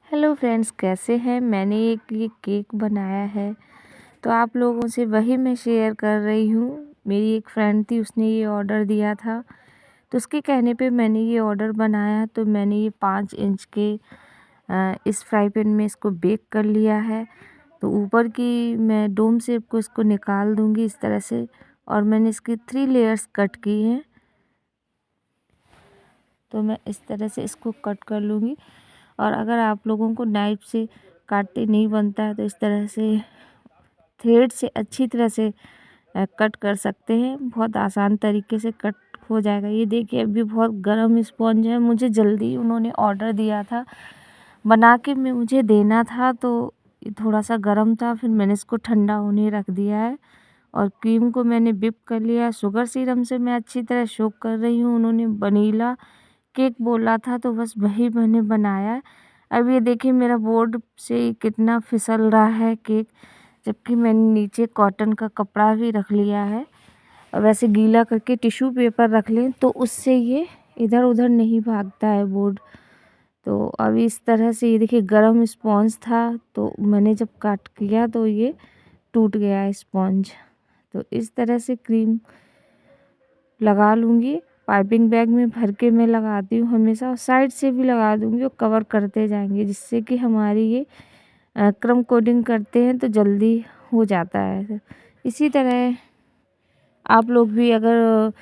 Hello friends, कैसे हैं। मैंने एक ये केक बनाया है तो आप लोगों से वही मैं शेयर कर रही हूँ। मेरी एक फ्रेंड थी, उसने ये ऑर्डर दिया था तो उसके कहने पे मैंने ये ऑर्डर बनाया। तो मैंने ये 5 इंच के इस फ्राई पैन में इसको बेक कर लिया है। तो ऊपर की मैं डोम शेप को इसको निकाल दूँगी इस तरह से, और मैंने इसकी 3 लेयर्स कट की हैं। तो मैं इस तरह से इसको कट कर लूँगी। और अगर आप लोगों को नाइफ से काटते नहीं बनता है तो इस तरह से थ्रेड से अच्छी तरह से कट कर सकते हैं। बहुत आसान तरीके से कट हो जाएगा। ये देखिए, अभी बहुत गर्म स्पॉन्ज है। मुझे जल्दी उन्होंने ऑर्डर दिया था, बना के में मुझे देना था, तो ये थोड़ा सा गर्म था। फिर मैंने इसको ठंडा होने रख दिया है और क्रीम को मैंने विप कर लिया है। शुगर सिरम से मैं अच्छी तरह सोक कर रही हूँ। उन्होंने वनीला केक बोला था तो बस वही मैंने बनाया है। अब ये देखिए, मेरा बोर्ड से कितना फिसल रहा है केक, जबकि मैंने नीचे कॉटन का कपड़ा भी रख लिया है। और वैसे गीला करके टिश्यू पेपर रख लें तो उससे ये इधर उधर नहीं भागता है बोर्ड। तो अब इस तरह से ये देखिए, गरम स्पॉन्ज था तो मैंने जब काट किया तो ये टूट गया स्पॉन्ज। तो इस तरह से क्रीम लगा लूँगी। पाइपिंग बैग में भर के मैं लगाती हूँ हमेशा, और साइड से भी लगा दूँगी और कवर करते जाएंगे, जिससे कि हमारी ये क्रम कोडिंग करते हैं तो जल्दी हो जाता है। इसी तरह आप लोग भी अगर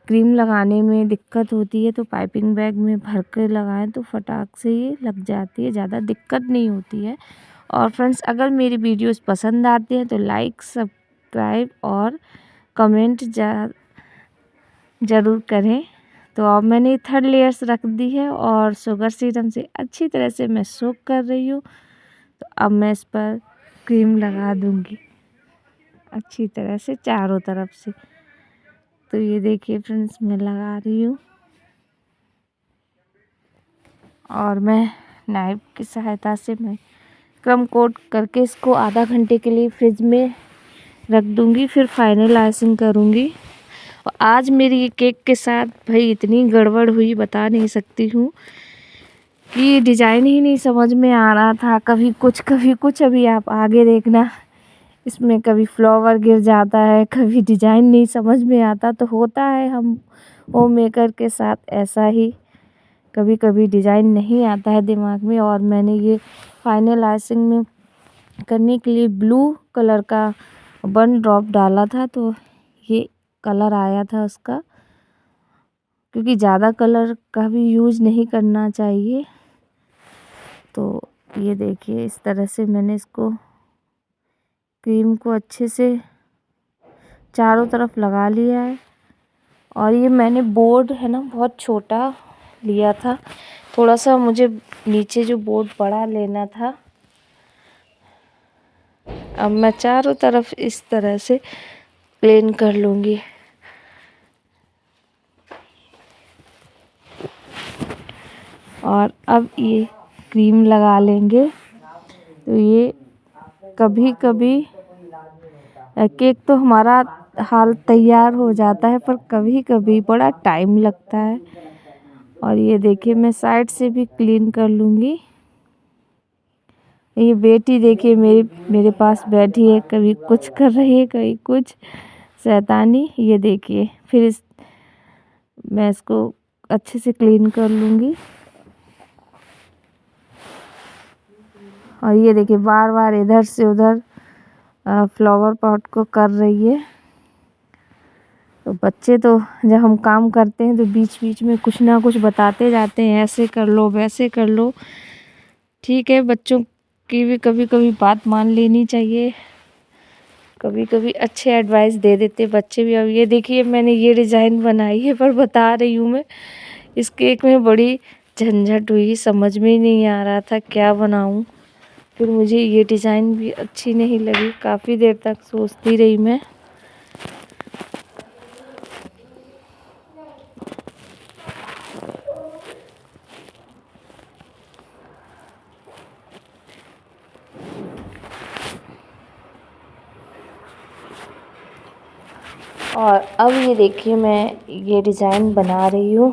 क्रीम लगाने में दिक्कत होती है तो पाइपिंग बैग में भर कर लगाएं तो फटाक से ये लग जाती है, ज़्यादा दिक्कत नहीं होती है। और फ्रेंड्स, अगर मेरी वीडियोस पसंद आते हैं तो लाइक, सब्सक्राइब और कमेंट ज़रूर करें। तो अब मैंने थर्ड लेयर्स रख दी है और शुगर सिरम से अच्छी तरह से मैं सोक कर रही हूँ। तो अब मैं इस पर क्रीम लगा दूँगी अच्छी तरह से चारों तरफ से। तो ये देखिए फ्रेंड्स, मैं लगा रही हूँ और मैं नाइफ की सहायता से मैं क्रम कोट करके इसको आधा घंटे के लिए फ्रिज में रख दूँगी। फिर फाइनल आइसिंग करूँगी। और आज मेरी केक के साथ भाई इतनी गड़बड़ हुई, बता नहीं सकती हूँ कि डिज़ाइन ही नहीं समझ में आ रहा था। कभी कुछ कभी कुछ, अभी आप आगे देखना, इसमें कभी फ्लावर गिर जाता है, कभी डिज़ाइन नहीं समझ में आता। तो होता है हम होम मेकर के साथ ऐसा ही, कभी कभी डिज़ाइन नहीं आता है दिमाग में। और मैंने ये फाइनल आइसिंग में करने के लिए ब्लू कलर का 1 ड्रॉप डाला था, तो ये कलर आया था उसका, क्योंकि ज़्यादा कलर का भी यूज़ नहीं करना चाहिए। तो ये देखिए, इस तरह से मैंने इसको क्रीम को अच्छे से चारों तरफ लगा लिया है। और ये मैंने बोर्ड है ना बहुत छोटा लिया था, थोड़ा सा मुझे नीचे जो बोर्ड बड़ा लेना था। अब मैं चारों तरफ इस तरह से प्लेन कर लूँगी। और अब ये क्रीम लगा लेंगे। तो ये कभी कभी केक तो हमारा हाल तैयार हो जाता है, पर कभी कभी बड़ा टाइम लगता है। और ये देखिए, मैं साइड से भी क्लीन कर लूँगी। ये बेटी देखिए मेरे पास बैठी है, कभी कुछ कर रही है, कभी कुछ शैतानी। ये देखिए, फिर मैं इसको अच्छे से क्लीन कर लूँगी। और ये देखिए, बार बार इधर से उधर फ्लावर पॉट को कर रही है। तो बच्चे तो जब हम काम करते हैं तो बीच बीच में कुछ ना कुछ बताते जाते हैं, ऐसे कर लो वैसे कर लो। ठीक है, बच्चों की भी कभी कभी बात मान लेनी चाहिए, कभी कभी अच्छे एडवाइस दे देते बच्चे भी। अब ये देखिए, मैंने ये डिज़ाइन बनाई है, पर बता रही हूँ मैं, इस केक में बड़ी झंझट हुई, समझ में ही नहीं आ रहा था क्या बनाऊँ। फिर मुझे ये डिज़ाइन भी अच्छी नहीं लगी, काफ़ी देर तक सोचती रही मैं। और अब ये देखिए, मैं ये डिज़ाइन बना रही हूँ।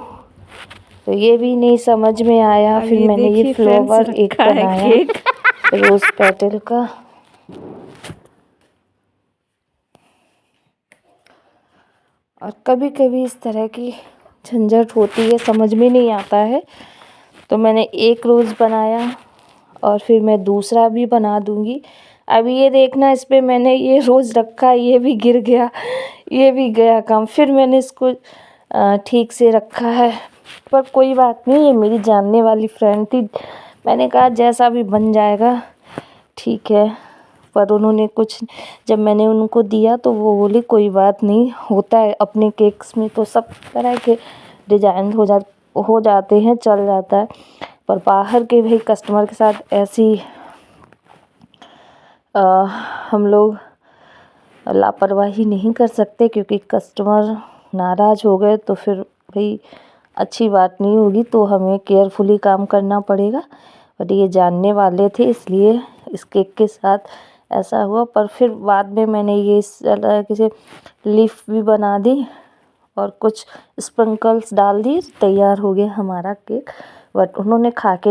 तो ये भी नहीं समझ में आया। फिर मैंने ये फ्लावर एक बनाया रोज़ पेटल का। और कभी कभी इस तरह की झंझट होती है, समझ में नहीं आता है, तो मैंने एक रोज़ बनाया और फिर मैं दूसरा भी बना दूँगी। अभी ये देखना, इस पे मैंने ये रोज़ रखा, ये भी गिर गया, ये भी गया काम। फिर मैंने इसको ठीक से रखा है, पर कोई बात नहीं, ये मेरी जानने वाली फ्रेंड थी। मैंने कहा जैसा भी बन जाएगा ठीक है, पर उन्होंने कुछ, जब मैंने उनको दिया तो वो बोली कोई बात नहीं, होता है अपने केक्स में तो सब तरह के डिज़ाइन हो जाते हैं, चल जाता है। पर बाहर के भाई कस्टमर के साथ ऐसी हम लोग लापरवाही नहीं कर सकते, क्योंकि कस्टमर नाराज़ हो गए तो फिर भाई अच्छी बात नहीं होगी, तो हमें केयरफुली काम करना पड़ेगा। बट ये जानने वाले थे, इसलिए इस केक के साथ ऐसा हुआ। पर फिर बाद में मैंने ये इस तरह से लीफ भी बना दी और कुछ स्प्रिंकल्स डाल दी, तैयार हो गया हमारा केक। बट उन्होंने खा के